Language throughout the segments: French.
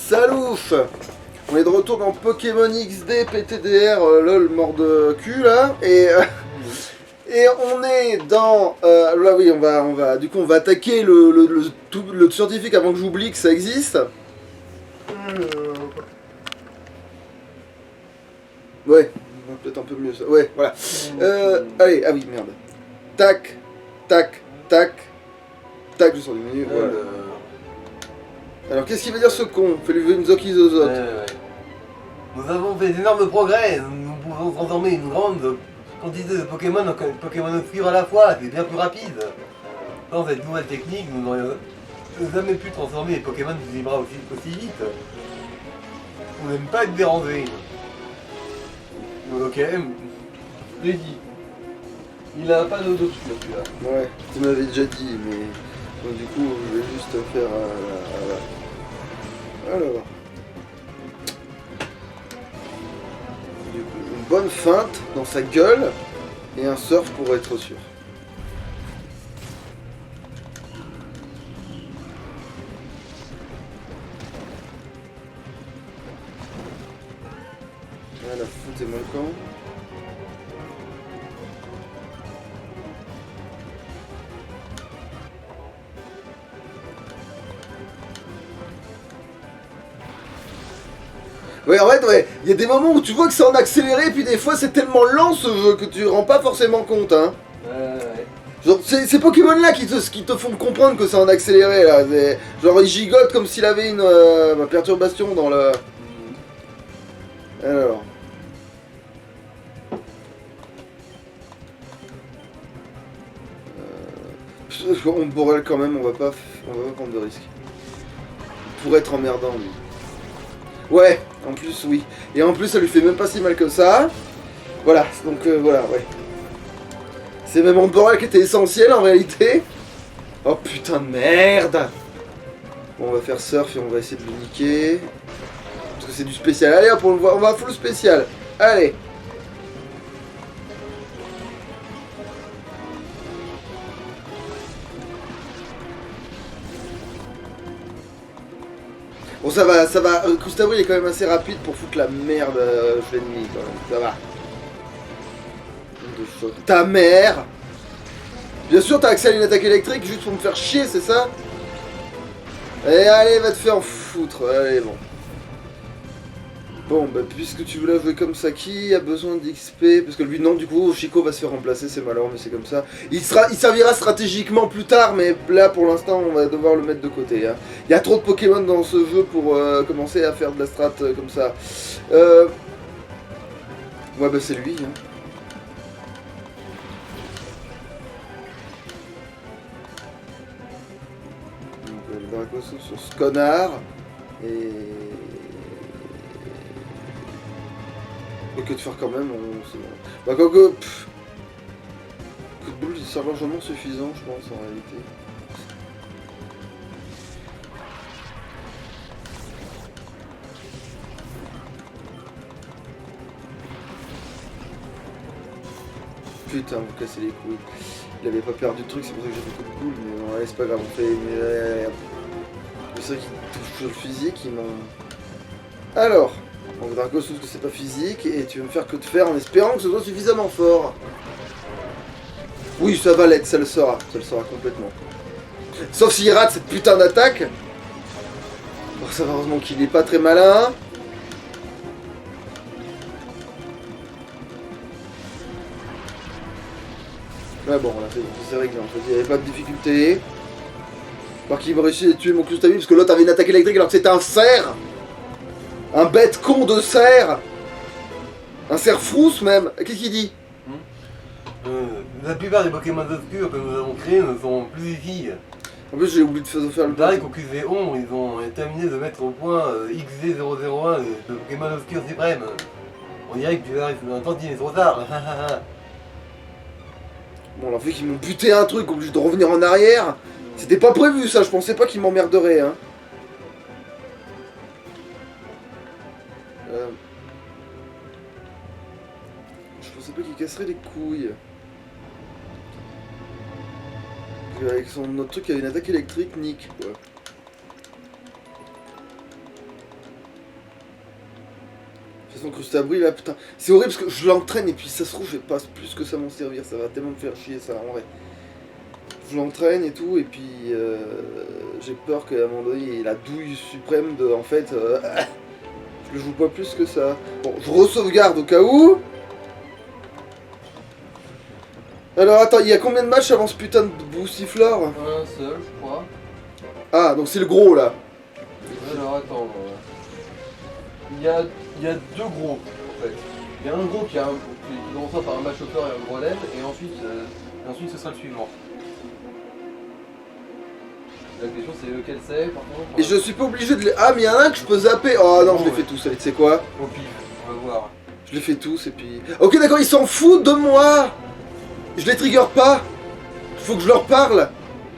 Salouf. On est de retour dans Pokémon XD, PTDR, lol, mort de cul là, et on est dans, là oui, du coup on va attaquer le scientifique avant que j'oublie que ça existe. Ouais, peut-être un peu mieux ça, ouais, voilà. Allez, ah oui, merde. Tac, tac, tac, tac, je sors du menu, voilà. Alors qu'est-ce qu'il veut dire ce con? Fais-lui une zokizozote. Nous avons fait d'énormes progrès, nous pouvons transformer une grande quantité de Pokémon en Pokémon obscurs à la fois, c'est bien plus rapide. Sans cette nouvelle technique, nous n'aurions jamais pu transformer les Pokémon du Zebra aussi vite. On n'aime pas être dérangé. Ok, j'ai dit. Il a pas d'eau dessus là. Ouais, tu m'avais déjà dit, mais donc, du coup je vais juste faire alors du coup, une bonne feinte dans sa gueule et un surf pour être sûr. Voilà, foutez-moi le camp. Ouais, en fait, ouais, il y a des moments où tu vois que c'est en accéléré, puis des fois c'est tellement lent ce jeu que tu rends pas forcément compte, hein. Ouais. Genre, c'est ces Pokémon là qui te font comprendre que c'est en accéléré là. Genre, il gigote comme s'il avait une perturbation dans le. Alors. On Borel quand même, on va pas prendre de risques. Pour être emmerdant lui. Ouais, en plus oui. Et en plus ça lui fait même pas si mal que ça. Voilà, donc voilà, ouais. C'est même en Borel qui était essentiel en réalité. Oh putain de merde. Bon, on va faire surf et on va essayer de le niquer. Parce que c'est du spécial. Allez hop, on va full spécial. Allez. Bon, ça va. Gustavo il est quand même assez rapide pour foutre la merde chez l'ennemi quand même. Ça va. Ta mère. Bien sûr, t'as accès à une attaque électrique juste pour me faire chier, c'est ça? Et allez, va te faire foutre. Allez, bon. Bon, bah, puisque tu veux la jouer comme ça, qui a besoin d'XP? Parce que lui, non, du coup, Chico va se faire remplacer, c'est malheureux, mais c'est comme ça. Il servira stratégiquement plus tard, mais là, pour l'instant, on va devoir le mettre de côté. Hein. Il y a trop de Pokémon dans ce jeu pour commencer à faire de la strat comme ça. Ouais, bah, c'est lui, hein. Dracoso sur ce connard. Et que de faire quand même, c'est bon. Bah quoi que... Coup de boule, c'est largement suffisant, je pense, en réalité. Putain, vous cassez les couilles. Il avait pas perdu de truc, c'est pour ça que j'ai fait coup de boule, mais non, allez, c'est pas grave, on fait... C'est vrai qu'il touche sur le physique, ils m'ont... Alors, donc Draco trouve que c'est pas physique, et tu veux me faire que de faire en espérant que ce soit suffisamment fort. Oui, ça va l'être, ça le sera complètement. Sauf s'il rate cette putain d'attaque. Bon, ça va, heureusement qu'il est pas très malin. Ouais, bon, on a fait, c'est réglé, en fait, il n'y avait pas de difficulté. Par qu'il va réussir à tuer mon Clustavi parce que l'autre avait une attaque électrique alors que c'était un cerf. Un bête con de cerf. Un cerf frousse même. Qu'est-ce qu'il dit? La plupart des Pokémon obscurs que nous avons créés ne sont plus ici. En plus, j'ai oublié de faire le pareil qu'au QV11, ils ont terminé de mettre au point XD001 de Pokémon obscur suprême. On dirait que tu arrives dans un tantinet trop tard. Bon, alors vu qu'ils m'ont buté un truc, obligé de revenir en arrière. C'était pas prévu ça, je pensais pas qu'ils m'emmerderaient, hein. Je pensais pas qu'il casserait les couilles. Avec son autre truc, il y avait une attaque électrique, nique quoi. De toute façon, Crustabri, là, putain. C'est horrible parce que je l'entraîne et puis ça se trouve, je vais pas plus que ça m'en servir. Ça va tellement me faire chier, ça, en vrai. Je l'entraîne et tout, et puis j'ai peur qu'à un moment donné, il ait la douille suprême de, en fait, je le joue pas plus que ça. Bon, je re-sauvegarde au cas où. Alors attends, il y a combien de matchs avant ce putain de Boussiflore? Un seul, je crois. Ah, donc c'est le gros là. Alors attends. Il y a deux gros en fait. Il y a un gros qui commence par un match hopper et un gros lemme, et ensuite ce sera le suivant. La question c'est lequel c'est par contre. Et je suis pas obligé de les... Ah, mais il y en a un que je peux zapper. Oh non, je les fais tous, allez, tu sais quoi? Au pif, on va voir. Je les fais tous et puis... Ok, d'accord, ils s'en foutent de moi. Je les trigger pas. Faut que je leur parle.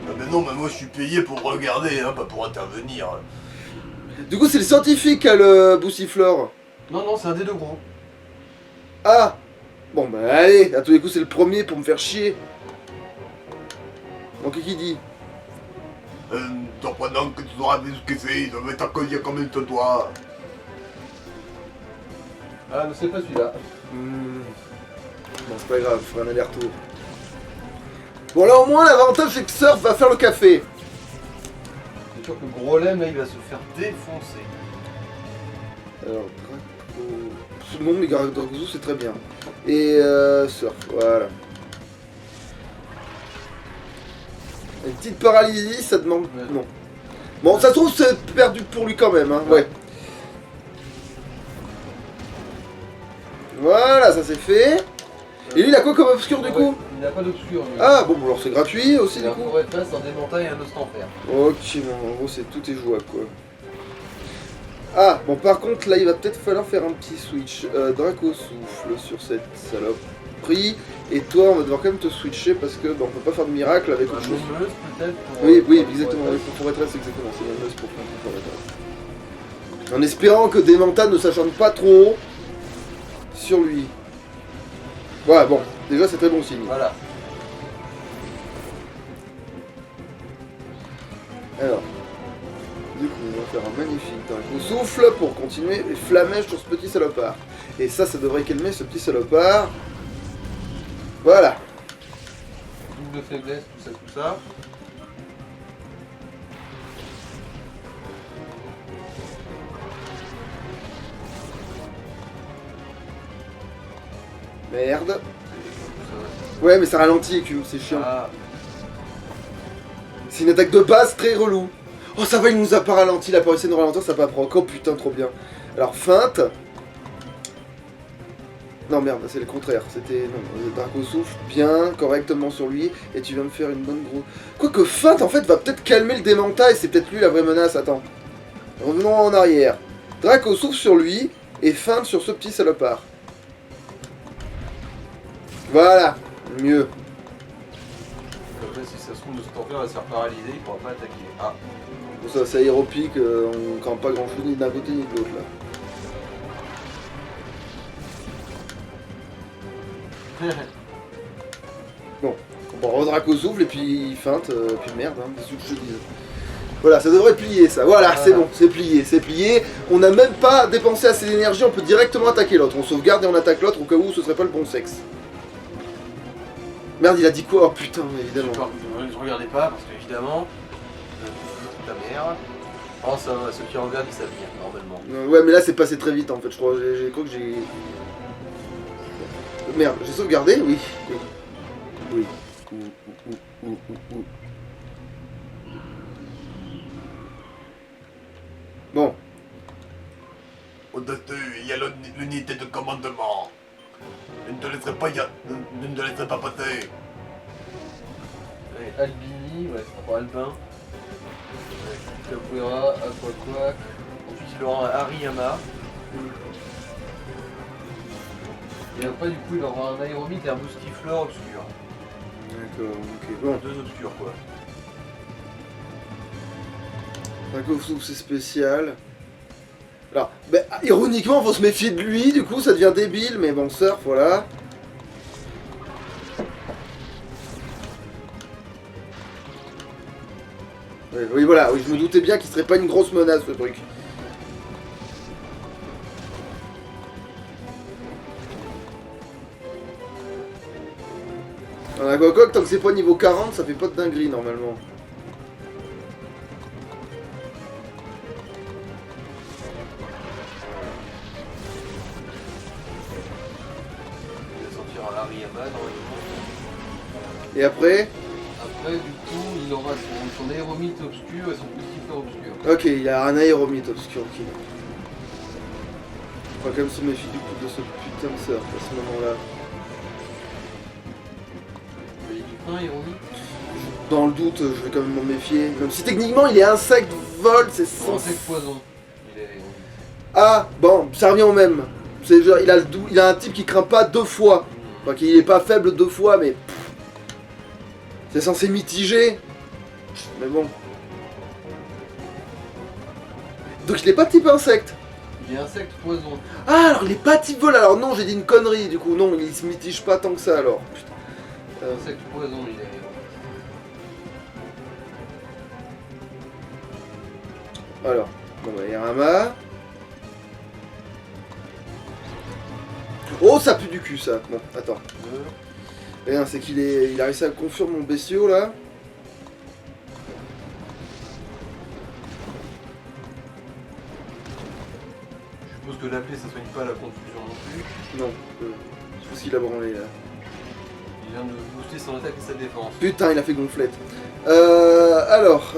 Ah mais non, mais moi je suis payé pour regarder, hein, pas pour intervenir. Du coup, c'est le scientifique qui a le Boussiflore. Non, c'est un des deux gros. Ah. Bon, bah allez, à tous les coups, c'est le premier pour me faire chier. Donc, qui dit? Surprenant que tu sauras vu ce que c'est, il doit mettre un collier comme une toi. Ah, mais c'est pas celui-là. Bon, c'est pas grave, je ferai un aller-retour. Bon, là, au moins, l'avantage, c'est que Surf va faire le café. C'est sûr que le gros lemme, là, il va se faire défoncer. Alors, Draco... Non, mais Dracouzou, c'est très bien. Et Surf, voilà. Une petite paralysie, ça demande... Ouais. Non. Bon, ça se trouve, c'est perdu pour lui quand même, hein. Ouais. Voilà, ça c'est fait. Et lui, il a quoi comme obscur du coup? Il n'a pas d'obscur, lui. Ah, bon, alors c'est gratuit aussi Il du a un coup. forêt de face, un démontail et un os en fer. Ok, bon, en gros, c'est tout est jouable quoi. Ah, bon, par contre, là, il va peut-être falloir faire un petit switch. Draco souffle sur cette saloperie. Et toi, on va devoir quand même te switcher parce que bah, on peut pas faire de miracle avec autre Un chose. meuse, peut-être pour, Oui, oui, pour exactement. forêt Oui, de face. pour Forêt exactement. C'est la meuse pour Forêt Face. En espérant que Dementa ne s'acharne pas trop sur lui. Ouais, bon, déjà, c'est très bon signe. Voilà. Alors, du coup, on va faire un magnifique Draco souffle pour continuer les flamèches sur ce petit salopard. Et ça devrait calmer ce petit salopard. Voilà. Double faiblesse, tout ça. Merde. Ouais, mais ça ralentit, Écume, c'est chiant. Ah, C'est une attaque de base très relou. Oh, ça va, il nous a pas ralenti, il a pas essayé de nous ralentir, ça va pas proc. Oh putain, trop bien. Alors, feinte. Non, merde, c'est le contraire. C'était. Non, Draco souffle bien, correctement sur lui, et tu viens me faire une bonne grosse. Quoique feinte, en fait, va peut-être calmer le démentail, c'est peut-être lui la vraie menace. Attends. Revenons en arrière. Draco souffle sur lui, et feinte sur ce petit salopard. Voilà, mieux. après, si ça se trouve, le stanker va se faire paralyser, il pourra pas attaquer. Ah, Bon, ça, c'est aéropique, on campe pas grand chose ni d'un côté ni de l'autre là. Bon, Draco souffle et puis feinte, puis merde, hein, qu'est-ce que je te dis. Voilà, ça devrait plier ça, voilà, c'est bon, c'est plié. On n'a même pas dépensé assez d'énergie, on peut directement attaquer l'autre. On sauvegarde et on attaque l'autre au cas où ce serait pas le bon sexe. Merde, il a dit quoi? Oh putain, évidemment. je regardais pas parce qu'évidemment, ta mère. Oh, ça va, ceux qui regardent, ils savent bien, normalement. Ouais, mais là c'est passé très vite en fait, je crois. J'ai cru que j'ai. Merde, j'ai sauvegardé? Oui. Oui. Ouh. Bon. Au-dessus, il y a l'unité de commandement. Je ne te laisserai pas, ne te laisserai pas passer. Allez, Albini, ouais, c'est pas Albin. Capoeira, Aquaquac. Ensuite, il aura un Hariyama. Et après, du coup, il aura un aéromite et un boustifleur obscur. D'accord, ok, bon. Deux obscurs, quoi. Draco souffle, c'est spécial. Alors, bah, ironiquement, faut se méfier de lui, du coup, ça devient débile, mais bon, surf, voilà. Oui, voilà, oui, je me doutais bien qu'il serait pas une grosse menace, ce truc. En aquacoque, tant que c'est pas niveau 40, ça fait pas de dinguerie normalement. Il va sortir un Hariyama normalement. Et après, Après, du coup, il aura son aéromite obscur et son boostifleur obscur. ok, il a un aéromite obscur, ok. Faut quand même se méfier du coup de ce putain de surf à ce moment-là. Mais il dit un aéromite. Dans le doute, je vais quand même m'en méfier. Même si techniquement il est insecte, vol, c'est Sans censé... poison. Il est aéromite. Ah, bon, ça revient au même. C'est genre, il a un type qui craint pas deux fois. Enfin, qu'il est pas faible deux fois, mais... pff, c'est censé mitiger. Mais bon. Donc il est pas type insecte. Il est insecte poison. Ah, alors il est pas type vol. Alors non, j'ai dit une connerie, du coup. Non, il se mitige pas tant que ça, alors. Putain. Insecte poison, il est aéromite. Alors, bon bah, Irama. Oh, ça pue du cul, ça. Bon, attends. Rien, c'est il a réussi à confirmer mon bestiau, là. Je suppose que l'appeler ça soigne pas la confusion non plus. Non, je pense qu'il a branlé, là. Il vient de booster son attaque et sa défense. Putain, il a fait gonflette. Alors...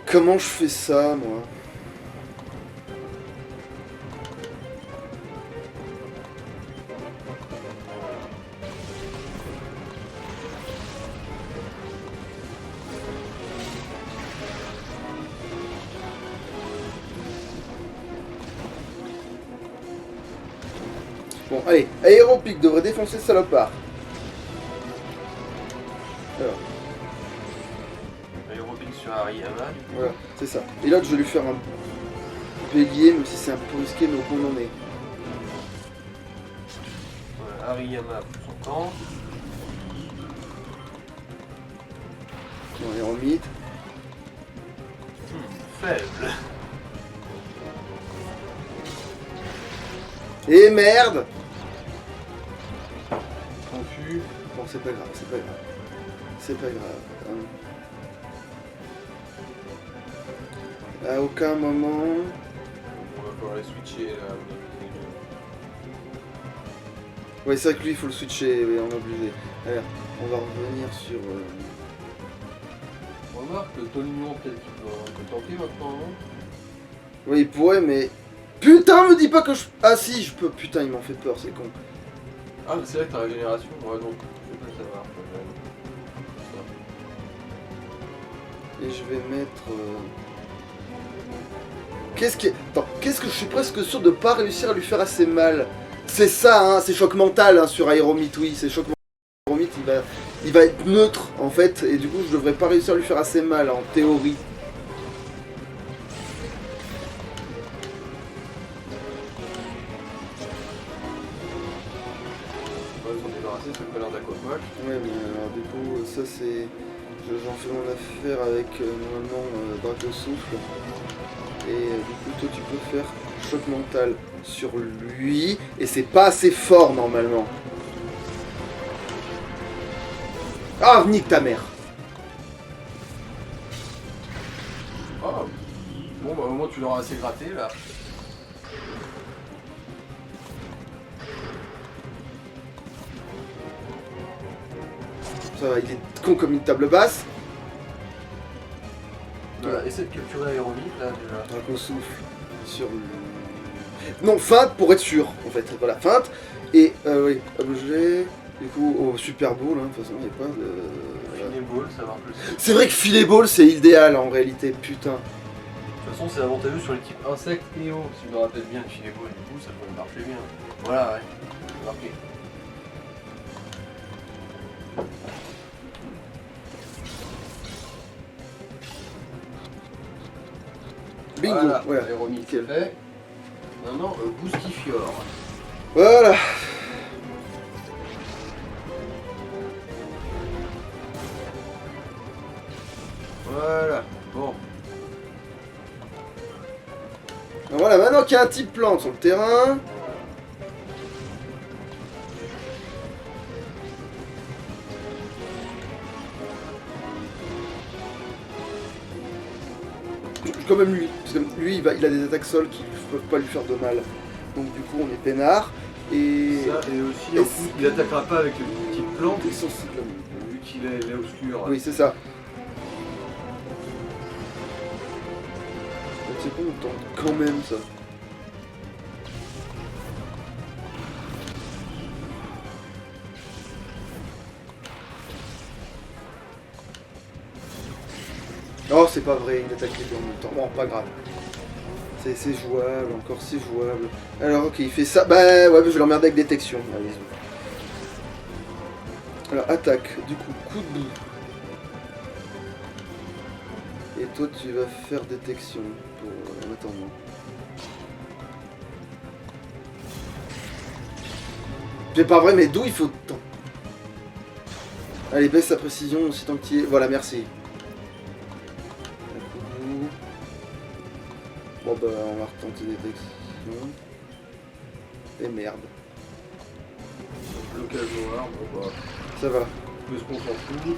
comment je fais ça, moi? Bon, allez, Aéropic devrait défoncer ce salopard. Alors, Aérobic sur Hariyama, du coup. voilà, c'est ça. Et l'autre, je vais lui faire un bélier, même si c'est un peu risqué, mais au fond, on en est. Voilà, Hariyama pour son camp. Bon, Aéromite. Faible. Et merde! Confus. Bon, c'est pas grave, c'est pas grave. C'est pas grave. Hein. À aucun moment... On va pouvoir les switcher là. Ouais, c'est vrai que lui, il faut le switcher, oui, on est obligé. Alors, on va revenir sur... Remarque que Tolimion peut-être qu'il peut tanker maintenant, non? Oui, il pourrait, mais... Putain, me dis pas que je... Ah si, je peux... Putain, il m'en fait peur, c'est con. Ah, mais c'est vrai que ta régénération, ouais, donc je peux le savoir. Et je vais mettre... Attends, qu'est-ce que je suis presque sûr de pas réussir à lui faire assez mal. C'est ça, hein, c'est choc mental hein, sur Aéromite, oui, c'est choc mental. Aéromite, il va être neutre, en fait, et du coup, je devrais pas réussir à lui faire assez mal, en théorie. On va s'en débarrasser, ce connard d'aquacoque. Ouais, mais alors du coup, ça c'est... J'en fais mon affaire avec normalement Drac au souffle. Et du coup, toi tu peux faire choc mental sur lui. Et c'est pas assez fort normalement. Ah, nique ta mère! Oh. Bon, bah au moins tu l'auras assez gratté là. Ça va, il est con comme une table basse. Voilà, essaie de capturer Aéromite là déjà. Drac au souffle sur lui. Non, feinte pour être sûr, en fait. Voilà, feinte. Et, oui, objet. Du coup, au Super Bowl, hein, de toute façon, il n'y a pas de... Finneball, ça marche aussi. C'est vrai que filet ball, c'est idéal en réalité, putain. De toute façon, c'est avantageux sur les types insectes et eau. Si je me rappelle bien, le Finneball, du coup, ça pourrait marcher bien. Voilà, ouais. C'est marqué. Bingo, Voilà, voilà. Aéromite, c'est fait. Maintenant, Boustifior. Voilà. Voilà, bon. Voilà, maintenant qu'il y a un type plante sur le terrain. quand même lui. Parce que lui, il a des attaques sol qui ne peuvent pas lui faire de mal. Donc du coup, on est peinard. Et... Ça, et aussi, en plus, il attaquera pas avec une petite plante, Protection cyclone. vu qu'il est obscur. Oui, c'est ça. C'est bon, on tente quand même ça. Oh, c'est pas vrai, il attaque les deux en même temps. Bon, pas grave. C'est jouable, encore c'est jouable. Alors, ok, il fait ça. Bah ouais, je vais l'emmerder avec détection. Allez-y. Alors, attaque. Du coup, coup de bout. Et toi, tu vas faire détection pour en attendant. C'est pas vrai, mais d'où il faut de temps? Allez, baisse sa précision aussi tant que tu y es. Voilà, merci. Bon bah on va retenter détection. Et merde. Blocage noir, bon bah, Ça va. mais ce qu'on s'en fout.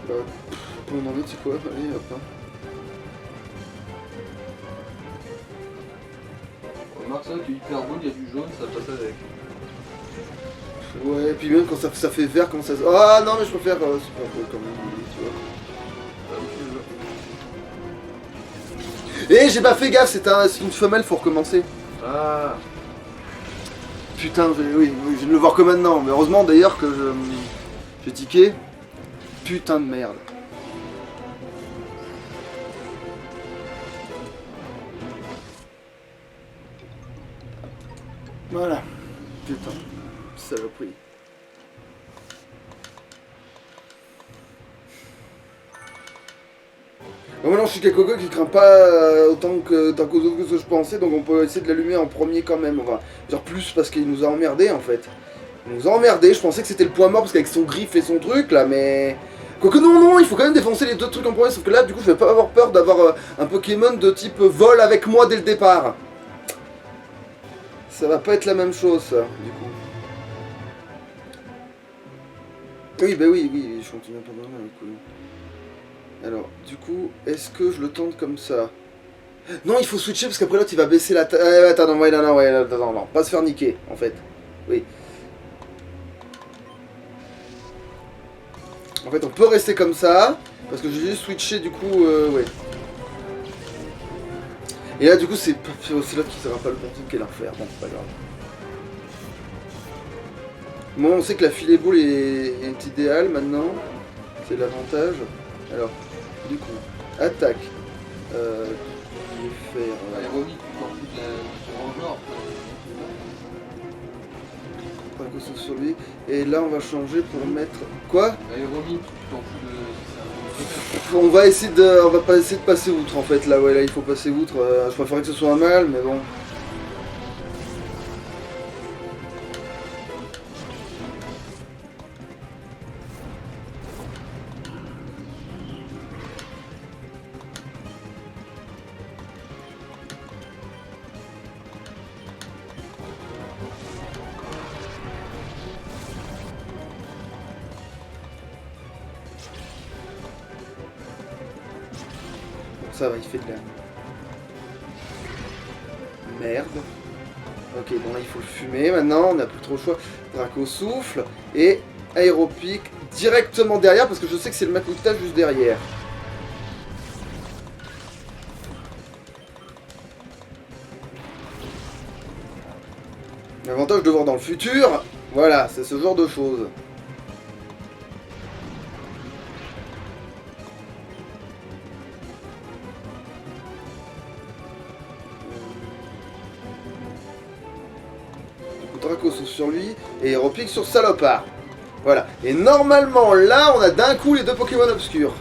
Bah, pour en autre c'est quoi? Allez hop hein. Remarque ça, que hyper beau, il y a du jaune, ça passe avec. Ouais, et puis même quand ça fait vert, comment ça se... Ah non mais je préfère super beau quand même, tu vois. Eh j'ai pas fait gaffe, c'est une femelle, faut recommencer. Ah, Putain, oui, je viens de le voir que maintenant, mais heureusement d'ailleurs que j'ai tiqué. Putain de merde. Voilà. Putain. Saloperie. Bon, maintenant je suis Kakoko qui craint pas autant que ce que je pensais, donc on peut essayer de l'allumer en premier quand même. Enfin, genre plus parce qu'il nous a emmerdé en fait. Il nous a emmerdé, je pensais que c'était le point mort parce qu'avec son griffe et son truc là, mais... Quoique non, il faut quand même défoncer les deux trucs en premier, sauf que là du coup je vais pas avoir peur d'avoir un Pokémon de type vol avec moi dès le départ. Ça va pas être la même chose ça, du coup. Oui, bah oui, je continue pas mal, du coup. Alors, du coup, est-ce que je le tente comme ça? Non, il faut switcher parce qu'après l'autre il va baisser la taille. Attends, non, pas se faire niquer, en fait. Oui. En fait, on peut rester comme ça, parce que j'ai juste switché, du coup, ouais. Et là, du coup, c'est l'autre qui sera pas le bon truc qu'elle a refaire. Bon, c'est pas grave. Bon, on sait que la filet boule est idéale maintenant. C'est l'avantage. Alors, du coup, attaque. Je vais faire... Aéronique, tu t'en fous du genre. Pas que ce soit sur lui. Et là, on va changer pour mettre... Quoi? Aéronique, tu t'en fous de... On va essayer de... On va pas essayer de passer outre, en fait. Là, ouais, là, il faut passer outre. Je préférerais que ce soit un mâle, mais bon... Ça va, il fait de la... Merde. Ok, bon là il faut le fumer maintenant, on n'a plus trop le choix. Draco souffle et aéropic directement derrière parce que je sais que c'est le Makuta juste derrière. L'avantage de voir dans le futur, voilà, c'est ce genre de choses. Draco souffle sur lui et aéropic sur Salopard. Voilà. Et normalement, là, on a d'un coup les deux Pokémon obscurs.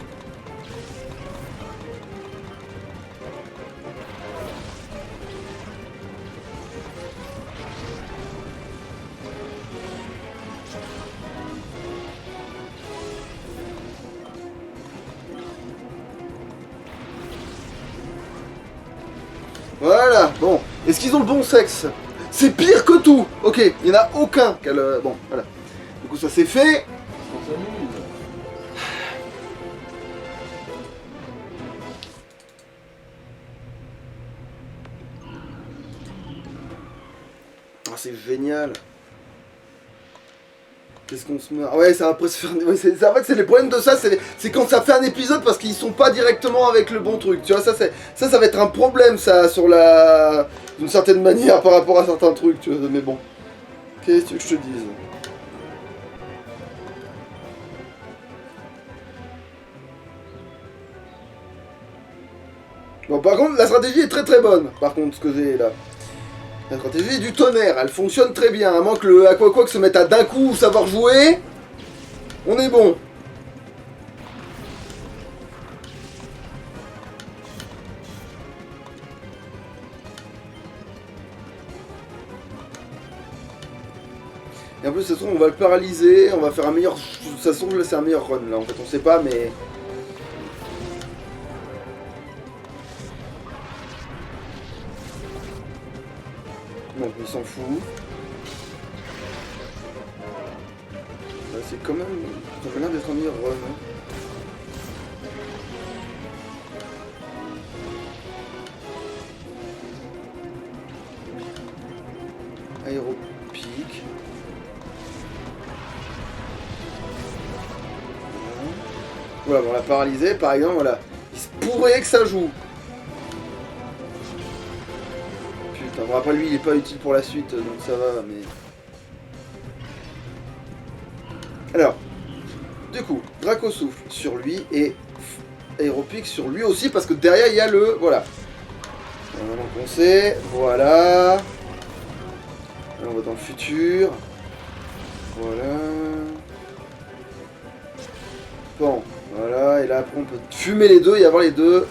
Voilà, bon. Est-ce qu'ils ont le bon sexe? C'est pire que tout. Ok, il n'y en a aucun qui a le... Bon, voilà. Du coup, coup ça c'est fait. On s'amuse. Ah, c'est génial. Qu'est-ce qu'on se meurt. Ah ouais, ça va pas se faire. Ouais, en fait, c'est les problèmes de ça, c'est quand ça fait un épisode parce qu'ils sont pas directement avec le bon truc. Tu vois, ça va être un problème, ça, sur la. D'une certaine manière par rapport à certains trucs, tu vois. Mais bon. Qu'est-ce que tu veux que je te dise? Bon, par contre, la stratégie est très très bonne. Par contre, ce que j'ai là. La stratégie du tonnerre, elle fonctionne très bien. À moins que le Aquaquack se mette à d'un coup savoir jouer, on est bon. Et en plus, de toute façon, on va le paralyser, on va faire un meilleur. Ça se trouve, là, c'est un meilleur run là. En fait, on sait pas, mais. Bon, il s'en fout. Bah, c'est quand même... Ça a l'air d'être un meilleur run. Hein. Aéropique. Voilà, bon, on l'a paralysé, par exemple, voilà. Il se pourrait que ça joue. Bon, après lui il est pas utile pour la suite donc ça va mais... Alors, du coup, Draco souffle sur lui et Aéropique sur lui aussi parce que derrière il y a le... Voilà. Maintenant qu'on sait, voilà. Là, on va dans le futur. Voilà. Bon, voilà, et là après on peut fumer les deux et avoir les deux.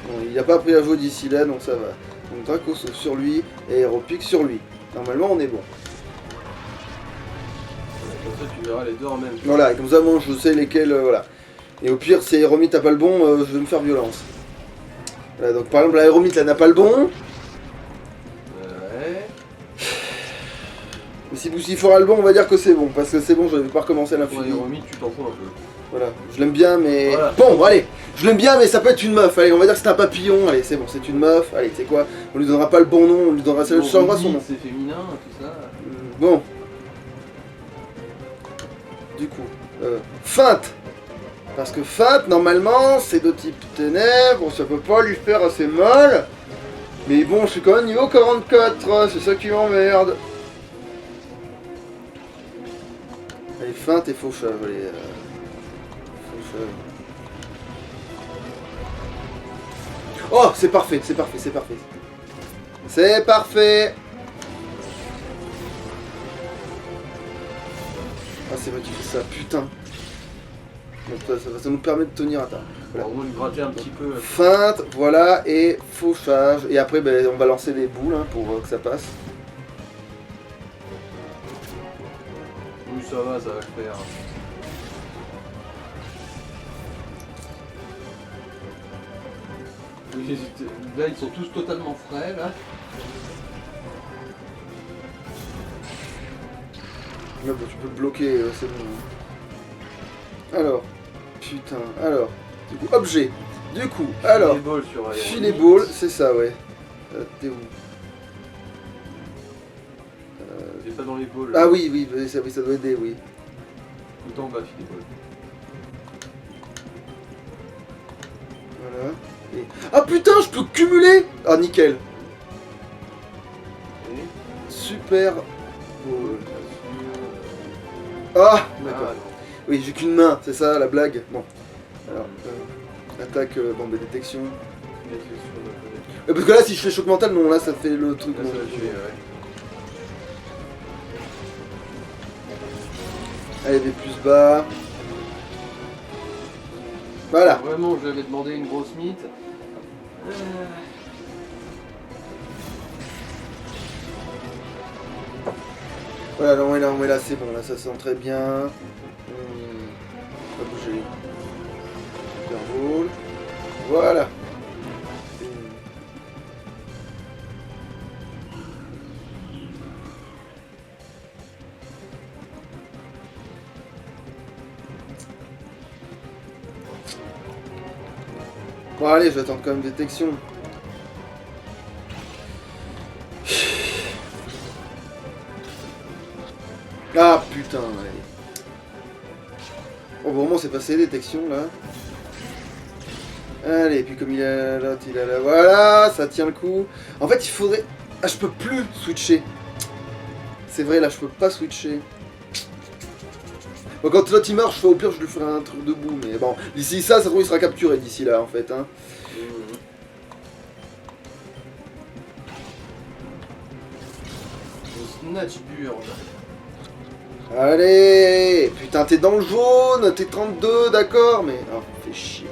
Bon, il n'a pas pris à jouer d'ici là, donc ça va. Donc Draco sauf sur lui et Aéropique sur lui. Normalement, on est bon. Comme ça, tu verras les deux en même temps. Voilà, et comme ça, moi, je sais lesquels, voilà. Et au pire, si Aéromite n'a pas le bon, je vais me faire violence. Voilà, donc par exemple, l'Aéromite, là, n'a pas le bon. Ouais. Mais si Boussifora a le bon, on va dire que c'est bon. Parce que c'est bon, je vais pas recommencer Pour l'infini. Aéromite, tu t'en fous un peu. Voilà, je l'aime bien, mais... Voilà. Bon, allez, je l'aime bien, mais ça peut être une meuf. Allez, on va dire que c'est un papillon. Allez, c'est bon, c'est une meuf. Allez, tu sais quoi, on lui donnera pas le bon nom, on lui donnera ça, Bon, changera son nom. c'est féminin, tout ça. Bon. Du coup, feinte. Parce que feinte, normalement, c'est de type ténèbres, ça peut pas lui faire assez mal. Mais bon, je suis quand même niveau 44, c'est ça qui m'emmerde. Allez, feinte et fauchage, allez. Fauchage. Oh, c'est parfait, c'est parfait, c'est parfait. C'est parfait. Ah, c'est vrai qu'il fait ça, putain. Donc ça nous permet de tenir à terre. Voilà. Au moins, lui gratter un petit peu. Feinte, voilà, et fauchage. Et après, ben, on va lancer les boules hein, pour que ça passe. Oui, ça va le faire. Oui, là, ils sont tous totalement frais, là. Là, bon, tu peux le bloquer, c'est bon. Alors, putain, alors, du coup, objet. Du coup, alors, Filet ball sur Aéromite. filet ball, c'est ça, ouais. T'es où? C'est pas dans les balls. Ah oui, oui, ça doit aider, oui. Tout en bas, filet ball. Voilà. Et... Ah putain, je peux cumuler! Ah, nickel. Et... Super ball. Ah, Ah, d'accord. non. Oui, j'ai qu'une main, c'est ça la blague. Bon. Alors, attaque, bon, bah, détection. Parce que là, si je fais choc mental, non, là, ça fait le truc. Là, non. ça va tuer, ouais. Allez, des plus bas. Voilà. Vraiment, je lui avais demandé une grosse mythe. Voilà, non, mais là, c'est bon, là, ça sent très bien. Pas bouger. Super ball. Voilà. Bon allez, je vais attendre quand même détection. Ah putain, allez. Bon, au moment c'est passé détection là. Allez, puis comme il a l'autre, il a la... Voilà, ça tient le coup. En fait, il faudrait... Ah, je peux plus switcher. C'est vrai, là, je peux pas switcher. Bon, quand l'autre il meurt, au pire, je lui ferai un truc debout. Mais bon, d'ici ça se trouve, il sera capturé d'ici là, en fait. Hein. Snatch Burn. Allez. Putain, t'es dans le jaune. T'es 32, d'accord. Mais... Oh, fais chier.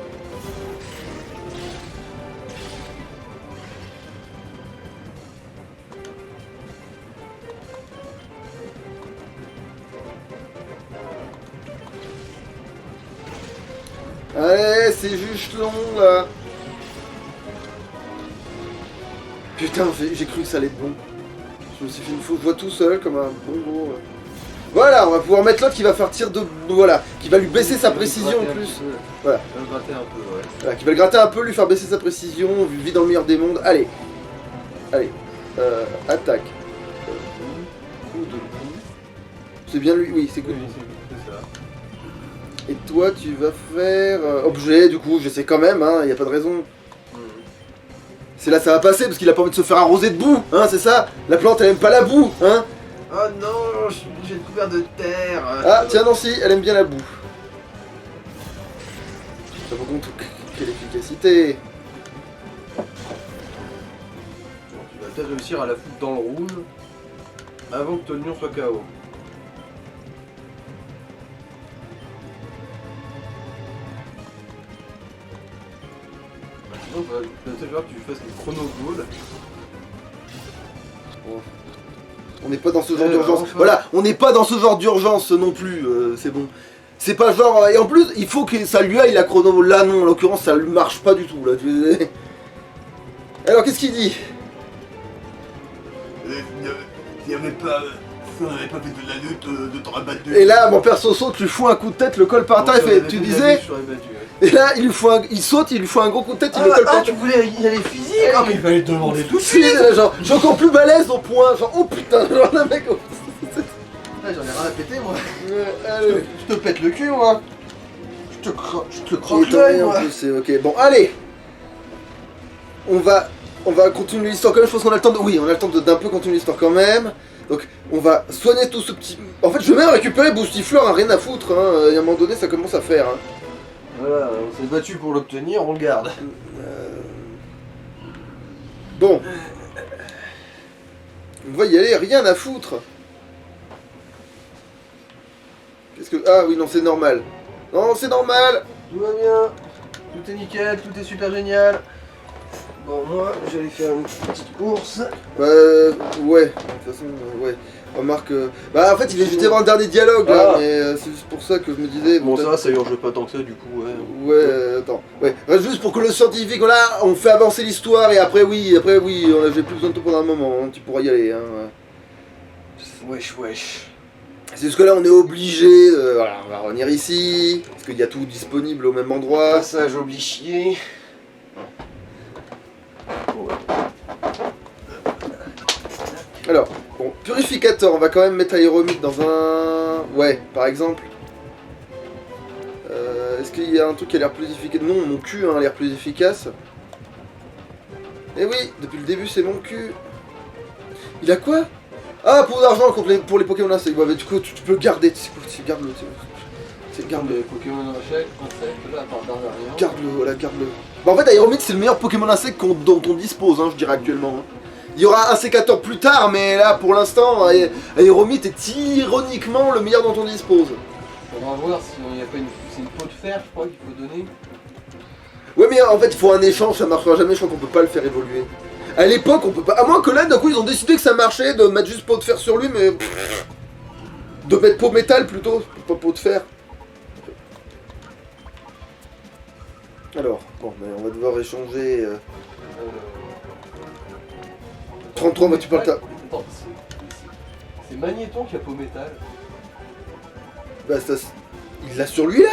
Allez, c'est juste long là. Putain, j'ai cru que ça allait être bon. Je me suis fait une fausse voix tout seul comme un bon gros. Voilà, on va pouvoir mettre l'autre qui va faire tir de... Voilà, qui va lui baisser sa précision en plus. Voilà. Il va le gratter un peu, ouais. Voilà, qui va le gratter un peu, lui faire baisser sa précision, vit dans le meilleur des mondes. Allez. Allez. Attaque. Coup de coup. C'est bien lui, oui, c'est coup de coup. C'est ça. Et toi, tu vas faire... objet, du coup, je sais quand même, hein, y a pas de raison. C'est là ça va passer, parce qu'il a pas envie de se faire arroser de boue, hein, c'est ça. La plante, elle aime pas la boue, hein. Oh non, je suis obligé de couvert de terre. Ah, tiens, Nancy, elle aime bien la boue. Ça vaut compte, quelle efficacité. Bon, tu vas peut-être réussir à la foutre dans le rouge avant que ton lion soit KO. Sinon, il va peut-être falloir que tu fasses le chrono goal. On n'est pas dans ce genre Ouais, d'urgence. enfin. Voilà, on n'est pas dans ce genre d'urgence non plus, c'est bon. C'est pas genre... Et en plus, il faut que ça lui aille la chrono. Là, non, en l'occurrence, ça lui marche pas du tout, là. Alors, qu'est-ce qu'il dit? S'il n'y avait pas... Si on n'avait pas fait de la lutte, de t'en rabattre. Et là, mon perso saute, tu lui fous un coup de tête, le col par terre, il fait... Tu disais... Et là, il lui faut il saute, il lui faut un gros coup de tête, il le colle par tu voulais y aller physique. Ah, mais il fallait te demander tout de suite. Genre, je suis encore plus balèze au point. Genre, oh putain, genre, le mec... oh. J'en ai rien à péter, moi. Allez. Je te pète le cul, moi. Je te Il croque est l'œil, tombé, en moi. plus, c'est ok. Bon, allez. On va continuer l'histoire quand même. Je pense qu'on a le temps de... Oui, on a le temps d'un peu continuer l'histoire quand même. Donc, on va soigner tout ce petit... En fait, je vais même récupérer Boostifleur, hein, rien à foutre. Hein. Il y a un moment donné, ça commence à faire. Hein. Voilà, on s'est battu pour l'obtenir, on le garde. Bon. On va y aller, rien à foutre. Qu'est-ce que... Ah oui, non, c'est normal. Non, c'est normal. Tout va bien, tout est nickel, tout est super génial. Bon, moi, j'allais faire une petite course. Ouais, de toute façon, ouais. Remarque... Bah, en fait, il va juste y avoir un dernier dialogue, là, Ah. mais c'est juste pour ça que je me disais... Bon, peut-être- ça urge pas tant que ça, du coup, ouais. Ouais, attends. Ouais, reste juste pour que le scientifique, voilà, on fait avancer l'histoire, et après, oui, j'ai plus besoin de toi pendant un moment, hein, tu pourras y aller, hein. Wesh, wesh. C'est juste que là, on est obligé, voilà, on va revenir ici, parce qu'il y a tout disponible au même endroit. Passage obligé. Alors, bon, purificateur, on va quand même mettre aéromite dans un... Ouais, par exemple. Est-ce qu'il y a un truc qui a l'air plus efficace? Non, mon cul a l'air plus efficace. Eh oui, depuis le début, c'est mon cul. Il a quoi? Ah, pour d'argent pour les Pokémon insectes. Ouais, mais du coup, tu peux le garder. Garde-le. Garde-le. Les Pokémon Rachel, insectes, là, attends, rien. Garde-le, voilà, garde-le. Bah, en fait, Aéromite, c'est le meilleur Pokémon insecte dont on dispose, hein, je dirais actuellement. Hein. Il y aura un sécateur plus tard, mais là, pour l'instant, Aéromite est ironiquement le meilleur dont on dispose. On va voir si il n'y a pas une... C'est une peau de fer, je crois, qu'il faut donner. Ouais, mais en fait, il faut un échange, ça marchera jamais, je crois qu'on peut pas le faire évoluer. À l'époque, on peut pas... À moins que là, d'un coup, ils ont décidé que ça marchait, de mettre juste peau de fer sur lui, mais... De mettre peau métal, plutôt, pas peau de fer. Alors, bon, mais on va devoir échanger... 33, bah tu parles ta... Attends, c'est Magnéton qui a peau métal. Bah, ça... Il l'a sur lui, là?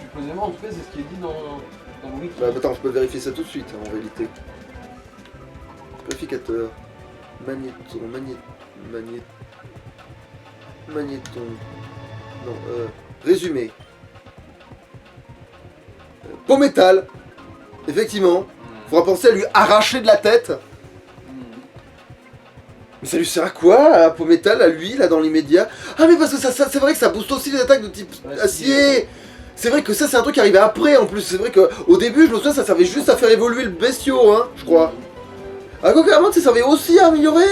Supposément, en tout cas, c'est ce qui est dit dans Dans le wiki. Bah attends, je peux vérifier ça tout de suite hein, en réalité. Amplificateur. Magnéton. Magnéton. Non, résumé. Pométal. Effectivement. Faudra penser à lui arracher de la tête. Mais ça lui sert à quoi, à Pométal, à lui, là, dans l'immédiat? Ah mais parce que ça c'est vrai que ça booste aussi les attaques de type acier. C'est vrai que ça c'est un truc qui arrivait après en plus. C'est vrai qu'au début, je me souviens, ça servait juste à faire évoluer le bestiau, hein, je crois. Ah quoi, carrément, ça servait aussi à améliorer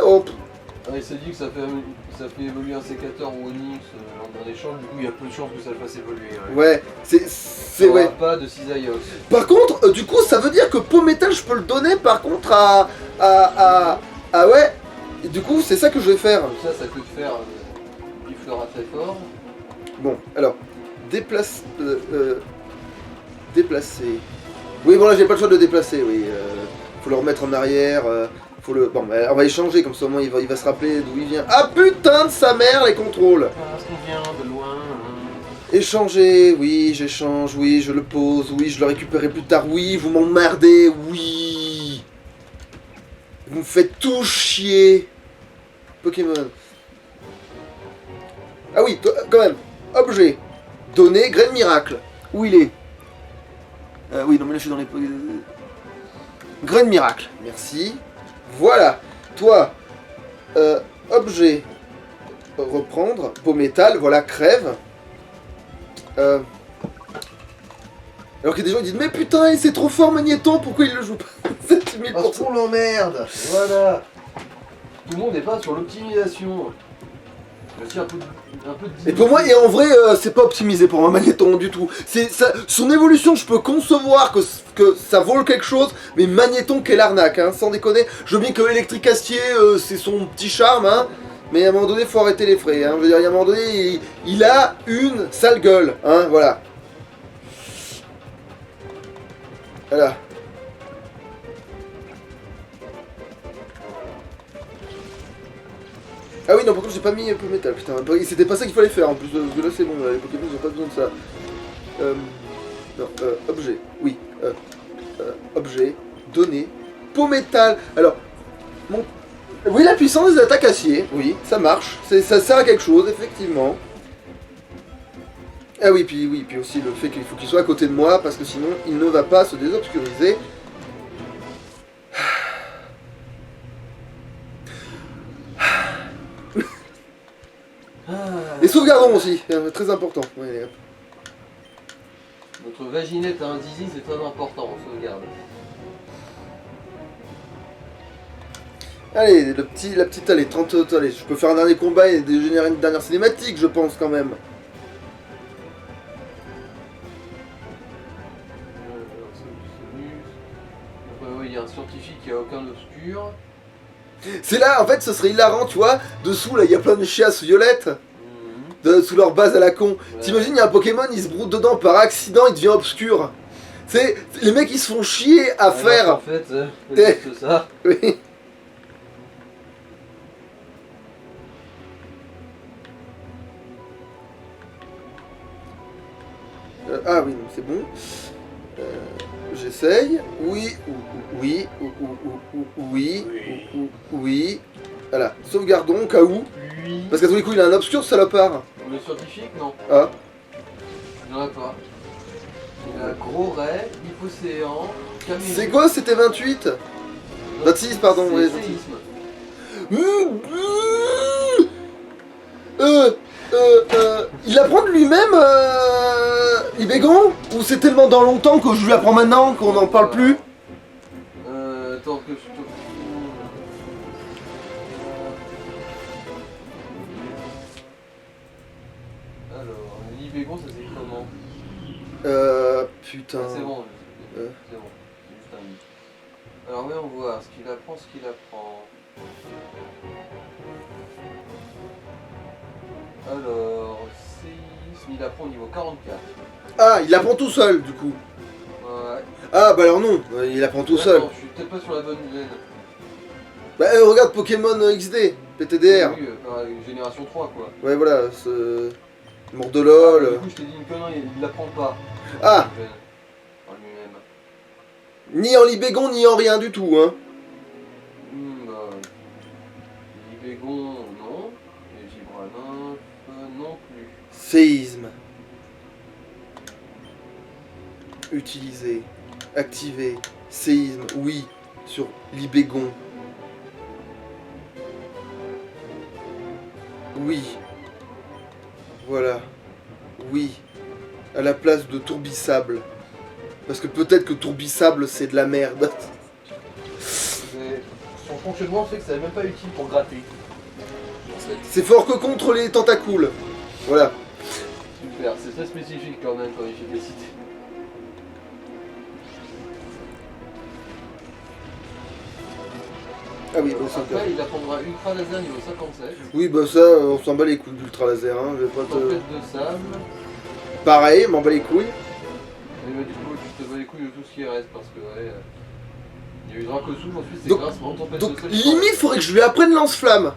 oh. Ah, il s'est dit que ça fait évoluer un sécateur ou Onyx lors d'un échange, du coup il y a peu de chances que ça le fasse évoluer. Ouais, c'est Il y aura ouais. pas de cisaillos. Par contre, du coup, ça veut dire que Pométal, je peux le donner par contre à ouais. Et du coup, c'est ça que je vais faire. Donc ça peut te faire biflera très fort. Bon, alors, déplacer. Oui, bon là, j'ai pas le choix de le déplacer, oui. Faut le remettre en arrière. Faut le. Bon, bah, on va échanger, comme ça au moins il va se rappeler d'où il vient. Ah putain de sa mère, les contrôles! Parce qu'on vient de loin. Échanger, oui, j'échange, oui, je le pose, oui, je le récupérerai plus tard, oui, vous m'emmerdez, oui. Vous me faites tout chier. Pokémon. Ah oui, quand même. Objet. Donné, graine miracle. Où il est? Oui, non mais là je suis dans les... Graine miracle. Merci. Voilà. Toi. Objet. Reprendre. Pométal, voilà, crève. Alors qu'il y a des gens qui disent mais putain c'est trop fort Magnéton, pourquoi il le joue pas? 7000%. Parce qu'on l'emmerde. Voilà. Tout le monde n'est pas sur l'optimisation. Aussi un peu de Et pour moi, et en vrai, c'est pas optimisé pour moi Magnéton du tout. C'est ça, son évolution, je peux concevoir que ça vaut quelque chose, mais Magnéton quelle arnaque, hein, sans déconner. Je veux bien que Électrique Acier, c'est son petit charme, hein. Mais à un moment donné, faut arrêter les frais. Hein. Je veux dire, à un moment donné, il a une sale gueule. Hein, voilà. Voilà. Ah oui, non, par contre, j'ai pas mis un peu métal, putain. C'était pas ça qu'il fallait faire en plus. Parce que là, c'est bon, là, les Pokémon, ils ont pas besoin de ça. Non, objet. Oui. Objet. Données. Peau métal. Alors, mon... Oui, la puissance des attaques acier, oui, ça marche, ça sert à quelque chose, effectivement. Ah oui, puis aussi le fait qu'il faut qu'il soit à côté de moi, parce que sinon, il ne va pas se désobscuriser. Et sauvegardons aussi, très important. Ouais, hop. Notre vaginette à un zizi, c'est très important, on sauvegarde. Allez, la petite, allez, 30, allez, je peux faire un dernier combat et générer une dernière cinématique, je pense, quand même. Il y a un scientifique qui a aucun obscur. C'est là, en fait, ce serait hilarant, tu vois, dessous, là, il y a plein de chiasses violettes, sous leur base à la con. Ouais. T'imagines, il y a un Pokémon, il se broute dedans par accident, il devient obscur. C'est les mecs, ils se font chier à faire. En fait, c'est juste ça. Oui. Ah oui, non, c'est bon. J'essaye. Oui, oui, oui, oui. Voilà, sauvegardons au cas où. Lui. Parce qu'à tous les coups, il a un obscur, ce salopard. Le scientifique, non. Ah. Il n'y en a pas. Il a Gros Ray, Hypocéan, Caméléon. C'est quoi, c'était 28 26, pardon, C'est oui. séisme. Il apprend de lui-même, Ibégon? Ou c'est tellement dans longtemps que je lui apprends maintenant qu'on n'en parle plus? Attends que je te... Alors, l'Ibégon, ça s'écrit comment? Putain. Ah, c'est bon, c'est bon. C'est juste un i. Alors, voyons voir ce qu'il apprend, Alors, séisme, il apprend au niveau 44. Ah, il apprend tout seul, du coup. Ouais. Ah, bah alors non, il apprend tout seul. Attends, je suis peut-être pas sur la bonne veine. Bah, regarde Pokémon XD, PTDR. Oui, génération 3, quoi. Ouais, voilà, ce... Du Mordelol. coup, je t'ai dit une connerie, il l'apprend pas. Ah. En lui-même. Ni en Libégon, ni en rien du tout, hein. Bah, Libégon, non. Et Vibranum, non plus. Séisme. Utiliser. Activer. Séisme, oui. Sur Libégon. Oui. Voilà. Oui. À la place de Tourbissable. Parce que peut-être que Tourbissable, c'est de la merde. Mais son fonctionnement fait que ça n'est même pas utile pour gratter. En fait. C'est fort que contre les tentacules. Voilà. Super, c'est très spécifique quand même comme efficacité. Ah oui, bon, ça Après, il apprendra Ultra Laser niveau 57. Oui, bah ça, on s'en bat les couilles d'ultra laser, hein. Je vais pas te... Tempête de sable. Pareil, m'en bat les couilles. Et bah, du coup, tu te bats les couilles de tout ce qui reste parce que, ouais. Il y a eu Dracosouf, ensuite c'est Donc- grâce à Tempête Donc de sable. limite, faudrait que je lui apprenne lance-flamme.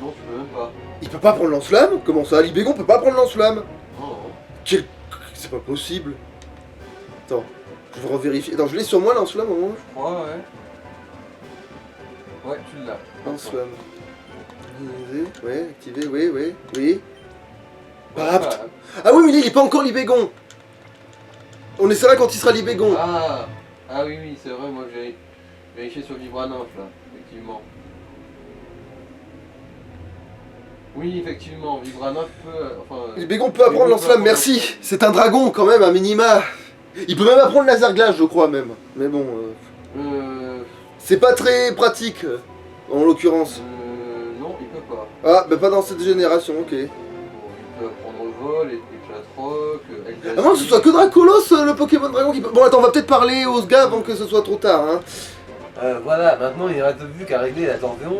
Non, tu peux même pas. Il peut pas prendre lance-flamme? Comment ça? Libégon peut pas prendre lance-flamme? Non, non. Quel... C'est pas possible. Attends, je vais revérifier. Attends, je l'ai sur moi lance-flamme au moment. Je crois, ouais. Ouais, tu l'as. Lance-flamme. Ouais, activé, oui, oui, oui. Ouais, Ah, bah, Ah oui, mais il est pas encore Libégon. On essaiera quand il sera Libégon. ah oui, oui, c'est vrai, moi j'ai vérifié sur Vibranum là, effectivement. Oui, effectivement, Vibranum peut. Enfin. Libégon peut apprendre lance-flamme, merci. C'est un dragon quand même, un minima. Il peut même apprendre laser glace, je crois même. Mais bon, c'est pas très pratique, en l'occurrence. Non, il peut pas. Ah, bah pas dans cette génération, ok. Bon, il peut apprendre le vol, éclat rock, À moins que ce soit que Dracolos, le Pokémon Dragon qui peut... Bon, attends, on va peut-être parler aux gars avant que ce soit trop tard, hein. Voilà, maintenant il reste plus qu'à régler la tension.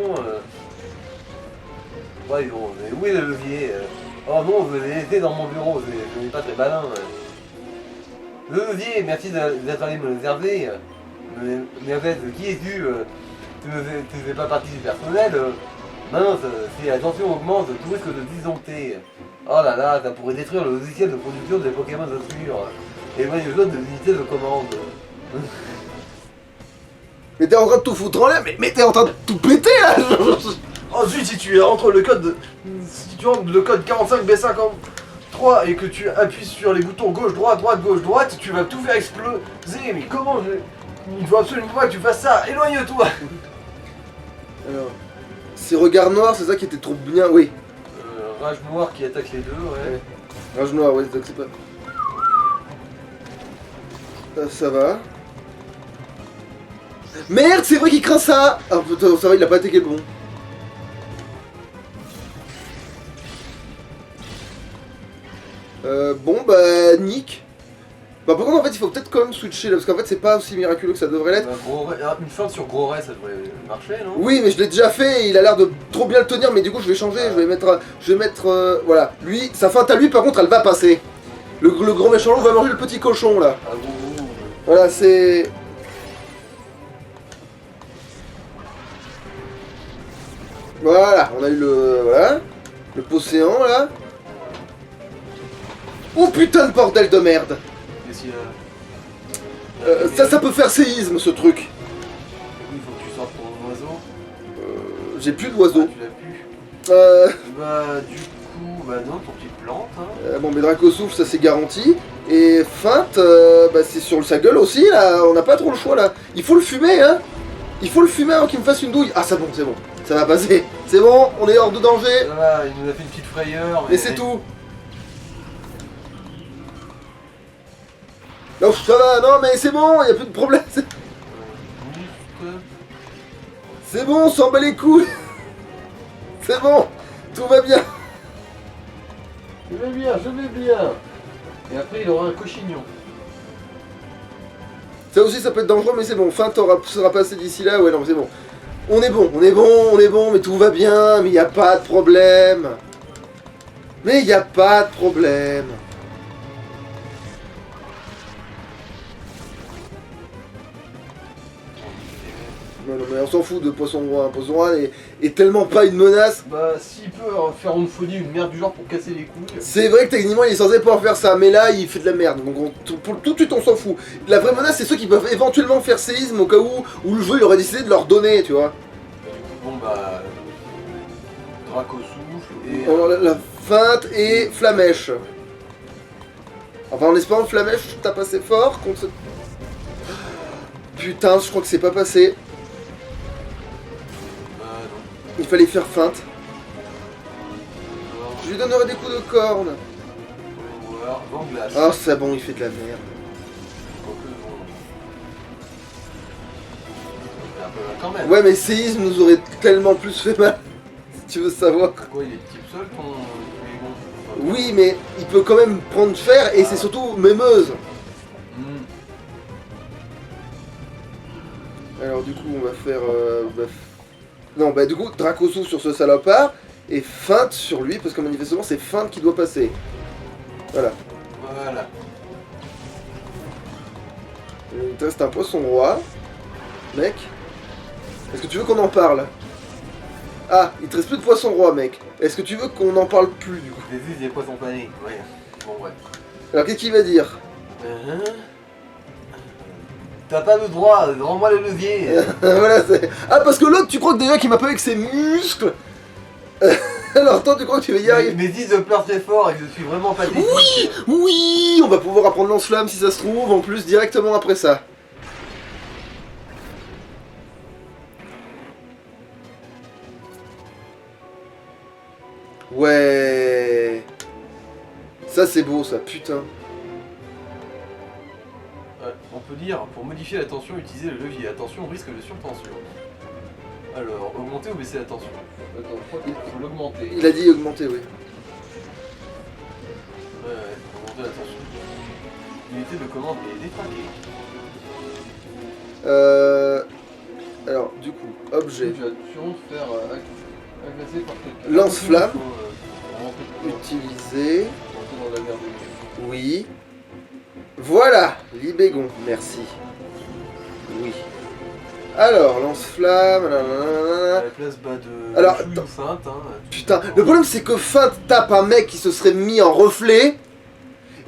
Ouais, bon, mais où est le levier Oh non, je l'ai laissé dans mon bureau, je n'ai pas très malin. Le levier, merci d'être allé me le réserver. Mais en fait, qui es-tu Tu ne fais pas partie du personnel. Non, si la tension augmente, tout risque de disjoncter. Oh là là, ça pourrait détruire le logiciel de production des Pokémon obscurs. Et moi, je donne de l'unité de commande. Mais t'es en train de tout foutre en l'air, mais t'es en train de tout péter là. Oh zut, si tu rentres le code si tu rentres le code 45B53 et que tu appuies sur les boutons gauche droite droite gauche droite, tu vas tout faire exploser. Mais comment il faut absolument pas que tu fasses ça. Éloigne-toi. Alors, ces regards noirs, c'est ça qui était trop bien, oui. Rage noire qui attaque les deux, ouais. Rage noir, ouais, c'est pas... ça va. Merde, c'est vrai qu'il craint ça. Ah putain, ça va, il a pas attaqué le bon. Bon bah nick. Bah par contre en fait il faut peut-être quand même switcher là parce qu'en fait c'est pas aussi miraculeux que ça devrait l'être. Une feinte sur gros ray, ça devrait marcher, non? Oui mais je l'ai déjà fait et il a l'air de trop bien le tenir mais du coup je vais changer, je vais mettre voilà. Lui, sa feinte à lui par contre elle va passer. Le grand méchant loup va manger le petit cochon là. Ah bon. Voilà c'est... Voilà, on a eu le... Voilà. Le Pocéan là. Oh putain de bordel de merde. Qu'est-ce qu'il y a Ça peut faire séisme ce truc. Il faut que tu sortes ton oiseau. J'ai plus d'oiseaux. Tu l'as plus. Euh, Bah du coup, bah non, ton petite plante. Hein. bon mais Dracosouffle ça c'est garanti. Et feinte, bah, c'est sur sa gueule aussi là, on n'a pas trop le choix là. Il faut le fumer hein. Il faut le fumer avant qu'il me fasse une douille. Ah c'est bon, ça va passer. C'est bon, on est hors de danger. Ça va, il nous a fait une petite frayeur. Mais c'est tout. Non ça va, non mais c'est bon, y a plus de problème. C'est bon, on s'en bat les couilles. C'est bon, tout va bien. Je vais bien, je vais bien. Et après il aura un cochignon. Ça aussi ça peut être dangereux mais c'est bon, feinte sera passé d'ici là, ouais non c'est bon. On est bon, mais tout va bien, mais y a pas de problème. Mais y a pas de problème. Non, mais on s'en fout de Poisson Roi. Poisson Roi est tellement pas une menace. Bah, s'il peut faire une folie, une merde du genre pour casser les couilles. C'est vrai que techniquement il est censé pouvoir faire ça, mais là il fait de la merde, donc pour tout de suite on s'en fout. La vraie menace c'est ceux qui peuvent éventuellement faire séisme au cas où le jeu il aurait décidé de leur donner, tu vois. Bon, bah. Draco souffle et. Alors, la feinte et Flamèche. Enfin en espérant que Flamèche tape assez fort contre ce... Putain, je crois que c'est pas passé. Bah, non. Il fallait faire feinte. Alors, Je lui donnerai des coups de corne. voyons voir. Vent glace. Ah c'est bon, il fait de la merde. Quoique, bon. C'est un peu là quand même. Ouais mais séisme nous aurait tellement plus fait mal. Si tu veux savoir. Quoi, il est type seul ton. Oui mais il peut quand même prendre fer et c'est surtout mémeuse. Hmm. Alors du coup on va faire... Non bah du coup Draco souffle sur ce salopard et feinte sur lui parce que manifestement c'est feinte qui doit passer. Voilà. Voilà. Il te reste un Poisson Roi. Mec. Est-ce que tu veux qu'on en parle? Ah, il te reste plus de Poisson Roi mec. Est-ce que tu veux qu'on en parle plus du coup? J'ai vu des poissons panés. Ouais. Bon, ouais. Alors qu'est-ce qu'il va dire? T'as pas le droit, rends-moi le levier. Voilà, c'est... Ah parce que l'autre tu crois que déjà qu'il m'a pas avec ses muscles. Alors toi tu crois que tu vas y arriver? Mais dis de pleure très fort et que je suis vraiment pathétique. Oui, oui, on va pouvoir apprendre lance-flamme si ça se trouve, en plus directement après ça. Ouais. Ça c'est beau ça, putain. Ouais, on peut dire, pour modifier la tension, utiliser le levier. Attention, risque de surtension. Alors, augmenter ou baisser la tension? Attends, je crois qu'il faut l'augmenter. Il a dit augmenter, oui. Ouais, augmenter la tension. L'unité de commande est détraquée. Alors, du coup, objet. Tu vas sûrement te faire agresser par quelqu'un. Lance-flamme. Il faut, rentrer Utiliser. dans la mer de... Oui. Voilà, Libégon, merci. Oui. Alors, lance-flamme. À la place de... Alors, chouille attends. ou feinte, hein. Putain, le problème c'est que feinte tape un mec qui se serait mis en reflet.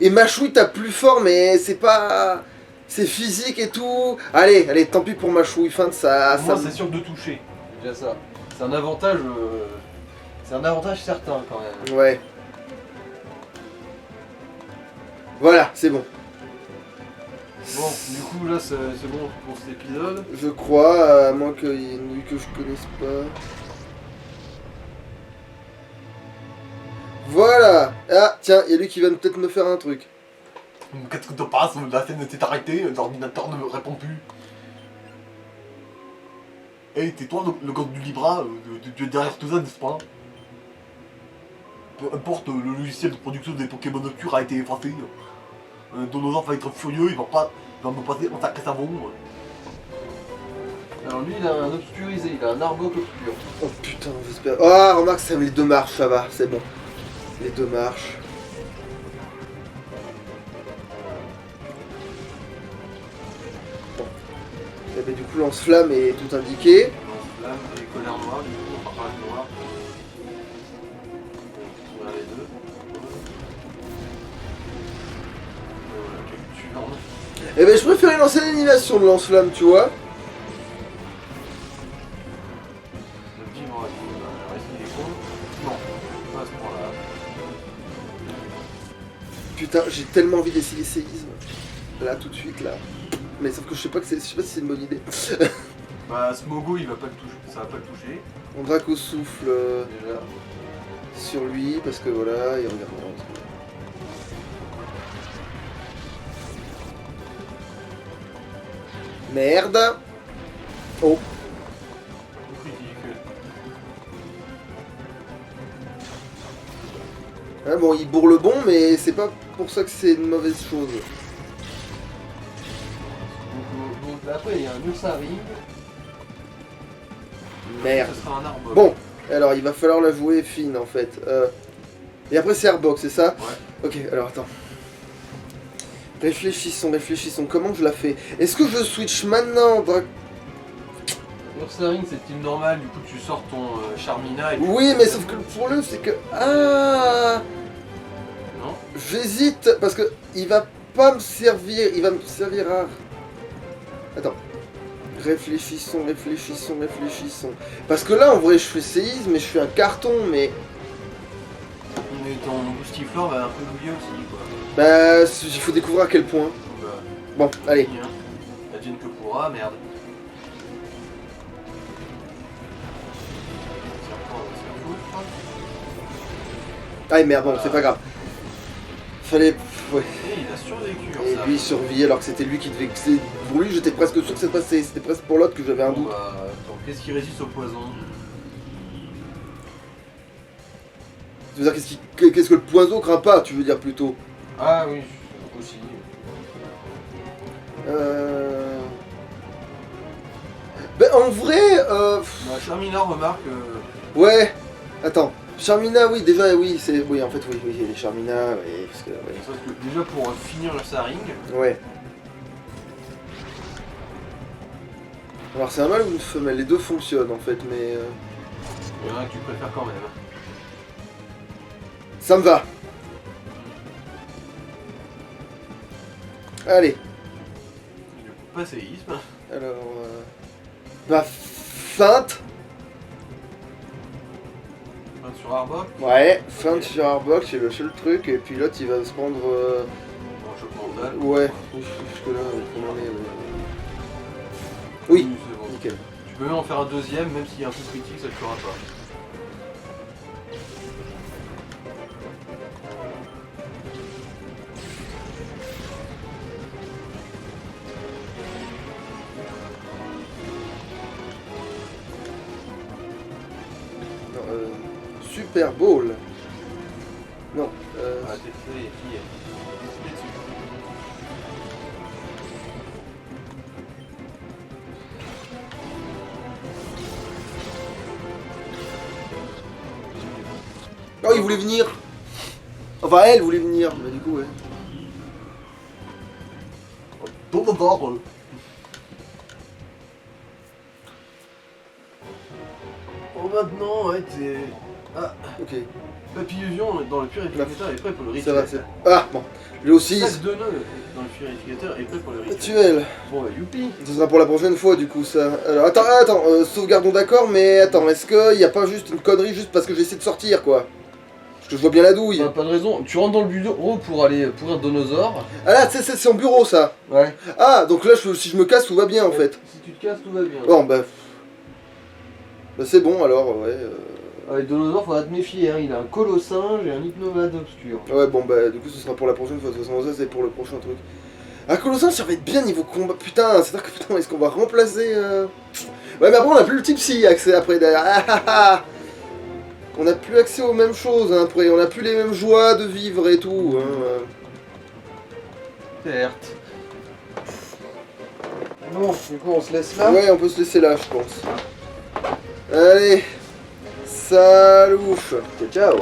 Et Machouille tape plus fort, mais c'est pas... C'est physique et tout. Allez, allez, tant pis pour Machouille. Feinte, ça... Pour moi, ça... c'est sûr de toucher. C'est déjà ça. C'est un avantage... C'est un avantage certain, quand même. Ouais. Voilà, c'est bon. Bon, du coup, là, c'est bon pour cet épisode. Je crois, à moins qu'il y ait une que je connaisse pas. Voilà. Ah, tiens, il y a lui qui va peut-être me faire un truc. Qu'est-ce que te passe? La scène s'est arrêtée, l'ordinateur ne me répond plus. Hey, t'es toi le gars du Libra, tu es derrière tout ça, n'est-ce pas? Peu importe, le logiciel de production des Pokémon Nocturne a été effacé. Donosaur va être furieux, il va me passer un sac à savon. Alors lui, il a un obscurisé, il a un Arbok obscur. Oh putain, j'espère. Ah, remarque, ça les deux marches, ça va, c'est bon. Les deux marches. Bon. Et ben, du coup, lance-flamme est tout indiqué. Lance-flamme et colère noire, du coup, on va parler de noir. On va les deux. Voilà, capture. Et ben, je préférais lancer l'animation de lance-flamme, tu vois. Le vivre, reste il est con. Non, pas à ce point-là. Putain, j'ai tellement envie d'essayer séisme. Là, tout de suite, là. Mais sauf que je sais pas si c'est une bonne idée. Bah, Smogo, il va pas le toucher, ça va pas le toucher. On Draco souffle Déjà. sur lui, parce que voilà, il regarde. Merde. Oh. Critique. Ah, bon, il bourre le bon, mais c'est pas pour ça que c'est une mauvaise chose. Donc après, il y a un Ursaring. Merde. Ce sera un arbre. Bon, alors il va falloir la jouer fine en fait. Et après c'est Airbox, c'est ça? Ouais. Ok, alors attends. Réfléchissons, réfléchissons. Comment je la fais? Est-ce que je switch maintenant Ursaring c'est team normal, du coup tu sors ton Charmina et tu... Oui, mais sauf que le problème c'est que... Ah, Non. j'hésite, parce que il va pas me servir, il va me servir rare. Attends. Réfléchissons. Parce que là, en vrai, je fais séisme, mais je fais un carton, mais... Mais ton Boostiflore va un peu bouiller aussi, quoi. Bah, il faut découvrir à quel point. Donc, Bon, allez. hein. Advienne que pourra, merde. C'est fou, je crois. Ah merde, bon, c'est pas grave. Fallait... Ouais. Et il a survécu, Et ça. lui, il survit alors que c'était lui qui devait... Pour lui, j'étais presque sûr que c'était passé. C'était presque pour l'autre que j'avais un Bon, doute. bah, attends, qu'est-ce qui résiste au poison? Tu veux dire, qu'est-ce que le poison craint pas, tu veux dire plutôt? Ah oui, aussi. Ben, en vrai... Bah, Charmina remarque... Ouais. Attends. Charmina, oui, déjà, oui, c'est... Oui, en fait, oui, les Charmina, oui, parce que... Ouais. Sauf que déjà pour finir Ursaring, Ouais. Alors, c'est un mâle ou une femelle? Les deux fonctionnent, en fait, mais... il y en a que tu préfères quand même. Ça me va. Allez. Du coup, pas séisme. Alors... Bah, feinte. Enfin, sur Arbok, Ouais, feinte sur Arbok, c'est le seul truc, et puis l'autre, il va se prendre... en choc mental. Ouais, jusque-là, on en est... Oui, c'est bon. nickel. Tu peux même en faire un deuxième, même s'il y a un coup critique, ça le fera pas. Non, Super Bowl. Non, Ah, t'es fait, fille. T'es dessus. Oh, il voulait venir. Enfin, elle voulait venir, mais du coup, ouais. Bon. Oh, maintenant, ouais, t'es... Ah, Ok, Papillusion dans le purificateur est prêt pour le ça rituel. va, c'est... Ah, bon. Lui aussi, Sac de nœuds dans le purificateur est prêt pour le rituel. rituel. Bon, bah, youpi. Ce sera pour la prochaine fois, du coup, ça. Alors, attends, sauvegardons d'accord, mais attends, est-ce qu'il n'y a pas juste une connerie juste parce que j'essaie de sortir, quoi? Parce que je vois bien la douille. Pas de raison. Tu rentres dans le bureau pour aller pourrir Donosaur. Ah là, c'est son bureau, ça. Ouais. Ah, donc là, si je me casse, tout va bien, en fait. Si tu te casses, tout va bien. Bon, bah... Bah, c'est bon, alors, ouais. Avec Donosaur, faudra te méfier, hein. Il a un colossinge et un hypnomade obscur. Ouais, bon, bah, du coup, ce sera pour la prochaine fois. De toute façon, ça, c'est pour le prochain truc. Ah, Colossin, ça va être bien niveau combat. Putain, c'est-à-dire que, putain, est-ce qu'on va remplacer... Ouais, mais après, on a plus le type si accès après derrière. Ah, ah, ah. On a plus accès aux mêmes choses, hein, après. On a plus les mêmes joies de vivre et tout, hein. Certes. Bon, du coup, on se laisse là. Ouais, on peut se laisser là, je pense. Allez. Salut. Ciao, ciao.